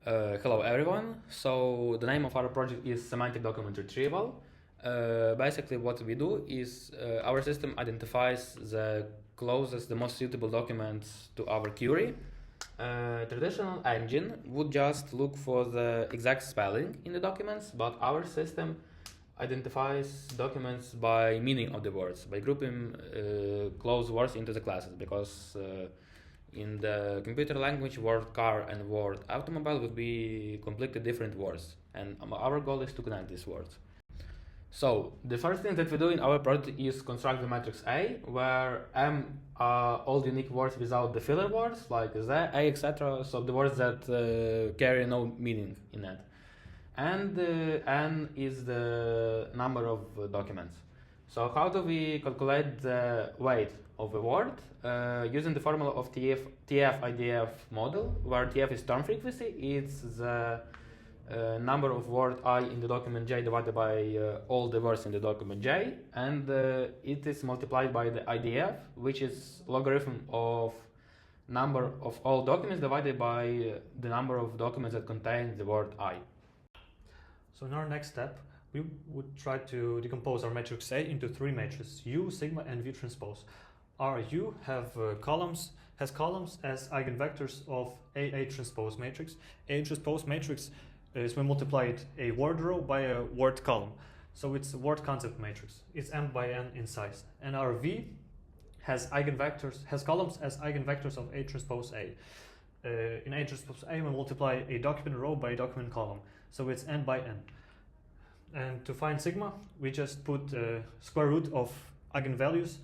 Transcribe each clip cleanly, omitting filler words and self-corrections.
Hello everyone. So the name of our project is Semantic Document Retrieval. Basically what we do is our system identifies the closest, the most suitable documents to our query. Traditional engine would just look for the exact spelling in the documents, but our system identifies documents by meaning of the words, by grouping close words into the classes, because in the computer language, word car and word automobile would be completely different words, and our goal is to connect these words. So the first thing that we do in our project is construct the matrix A, where M are all unique words without the filler words like the, A, etc. So the words that carry no meaning in it. And N is the number of documents. So how do we calculate the weight of a word? Using the formula of TF-IDF model, where TF is term frequency, it's the number of word I in the document J divided by all the words in the document J, and it is multiplied by the IDF, which is logarithm of number of all documents divided by the number of documents that contain the word I. So in our next step, we would try to decompose our matrix A into three matrices: U, sigma, and V transpose. Our U has columns as eigenvectors of A transpose matrix. A transpose matrix is we multiplied a word row by a word column. So it's a word concept matrix. It's m by n in size. And our V has columns as eigenvectors of A transpose A. In A transpose A, we multiply a document row by a document column. So it's n by n. And to find sigma, we just put square root of eigenvalues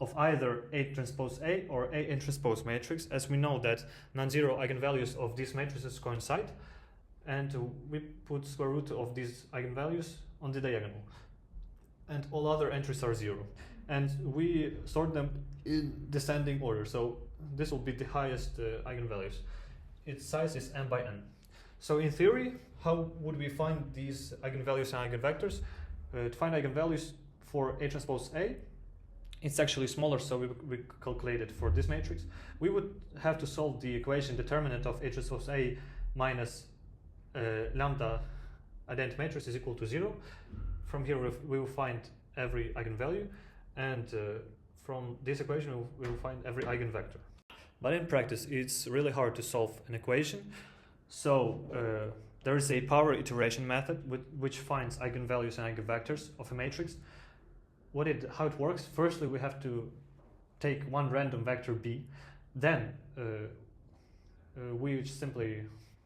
of either A transpose A or A transpose matrix, as we know that non-zero eigenvalues of these matrices coincide. And we put square root of these eigenvalues on the diagonal. And all other entries are zero. And we sort them in descending order. So this will be the highest eigenvalues. Its size is m by n. So in theory, how would we find these eigenvalues and eigenvectors? To find eigenvalues for A transpose A, it's actually smaller, so we calculate it for this matrix. We would have to solve the equation determinant of A transpose A minus lambda identity matrix is equal to 0. From here we will find every eigenvalue, and from this equation we will find every eigenvector. But in practice it's really hard to solve an equation, so there is a power iteration method which finds eigenvalues and eigenvectors of a matrix. How it works: firstly we have to take one random vector b, then we simply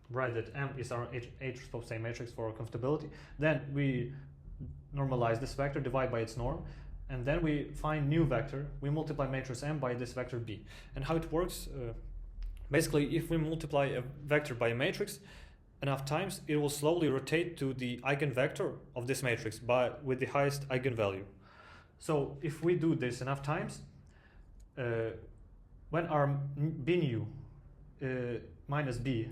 write that M is our A transpose A matrix for comfortability. Then we normalize this vector, divide by its norm, and then we find new vector. We multiply matrix M by this vector B. And how it works, basically if we multiply a vector by a matrix enough times, it will slowly rotate to the eigenvector of this matrix with the highest eigenvalue. So if we do this enough times, when our b nu minus b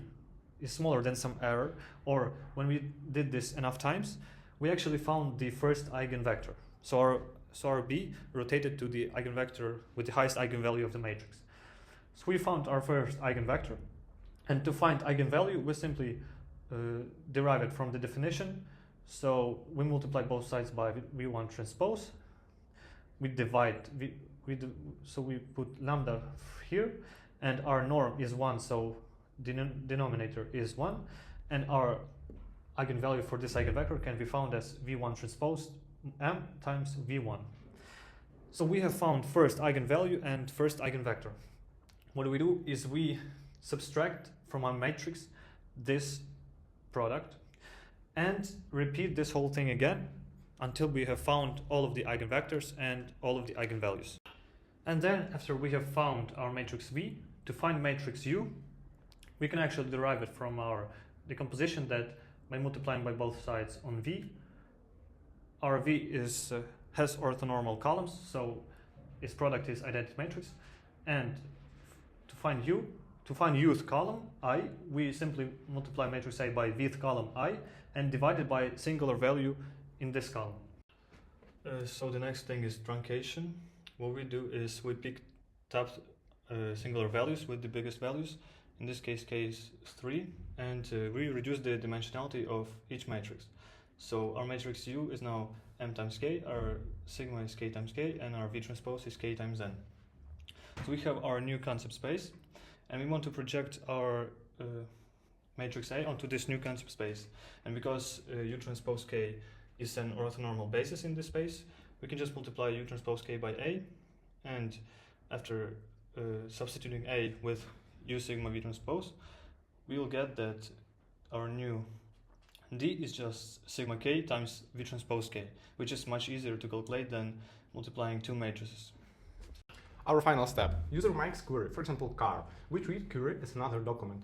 is smaller than some error, or when we did this enough times, we actually found the first eigenvector. So our b rotated to the eigenvector with the highest eigenvalue of the matrix. So we found our first eigenvector, and to find eigenvalue we simply derive it from the definition. So we multiply both sides by v1 transpose. We divide, so we put lambda here, and our norm is 1, so denominator is 1, and our eigenvalue for this eigenvector can be found as v1 transpose m times v1. So we have found first eigenvalue and first eigenvector. What we do is we subtract from our matrix this product and repeat this whole thing again until we have found all of the eigenvectors and all of the eigenvalues. And then after we have found our matrix V, to find matrix U, we can actually derive it from our decomposition that by multiplying by both sides on V, our V has orthonormal columns, so its product is identity matrix. And to find uth column I, we simply multiply matrix A by vth column I and divide it by singular value in this column. So the next thing is truncation. What we do is we pick top singular values with the biggest values. In this case 3, and we reduce the dimensionality of each matrix. So our matrix U is now M times K, our sigma is K times K, and our V transpose is K times N. So we have our new concept space, and we want to project our matrix A onto this new concept space. And because U transpose K is an orthonormal basis in this space, we can just multiply U transpose K by A, and after substituting A with U sigma V transpose, we will get that our new D is just sigma K times V transpose K, which is much easier to calculate than multiplying two matrices. Our final step. User makes query, for example car. We treat query as another document.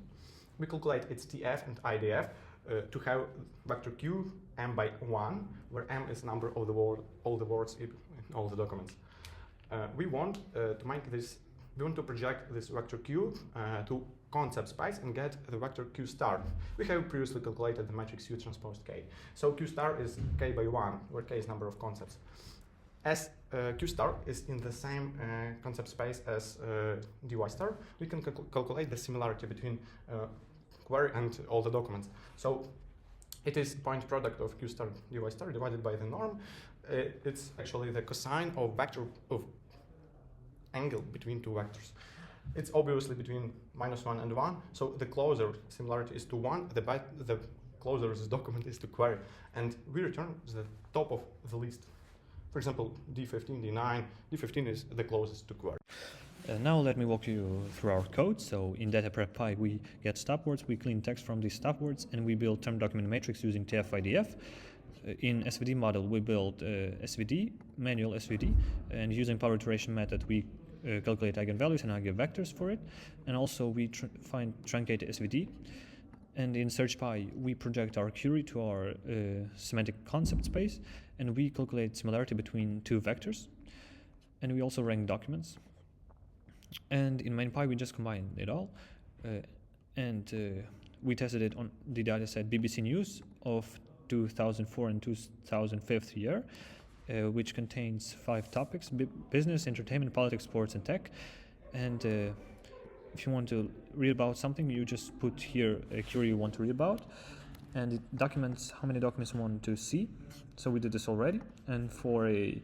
We calculate its TF and IDF to have vector Q m by 1, where m is number of all the words in all the documents. We want to project this vector Q to concept space and get the vector Q star. We have previously calculated the matrix U transpose K. So Q star is K by 1, where K is number of concepts. As Q star is in the same concept space as dy star, we can calculate the similarity between query and all the documents. So it is point product of Q star dy star divided by the norm. It's actually the cosine of vector of angle between two vectors. It's obviously between -1 and 1, so the closer similarity is to 1, the closer this document is to query, and we return the top of the list. For example, D15, D9, D15 is the closest to query. Now let me walk you through our code. So in data prep py we get stop words, we clean text from these stop words, and we build term document matrix using TF-IDF. In SVD model we build SVD, manual SVD, and using power iteration method we calculate eigenvalues and eigenvectors for it, and also we find truncated SVD. And in SearchPy we project our query to our semantic concept space, and we calculate similarity between two vectors, and we also rank documents. And in MainPy we just combine it all, and we tested it on the dataset BBC News of 2004 and 2005 year, which contains 5 topics: business, entertainment, politics, sports, and tech. And if you want to read about something, you just put here a query you want to read about, and it documents how many documents you want to see. So we did this already. And for a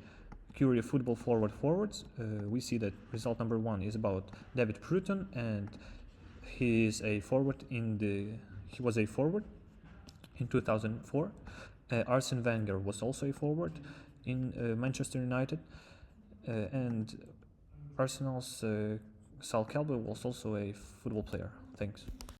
query of football forwards, we see that result number 1 is about David Pruton, and he was a forward in 2004. Arsene Wenger was also a forward in Manchester United, and Arsenal's Sal Calvo was also a football player. Thanks.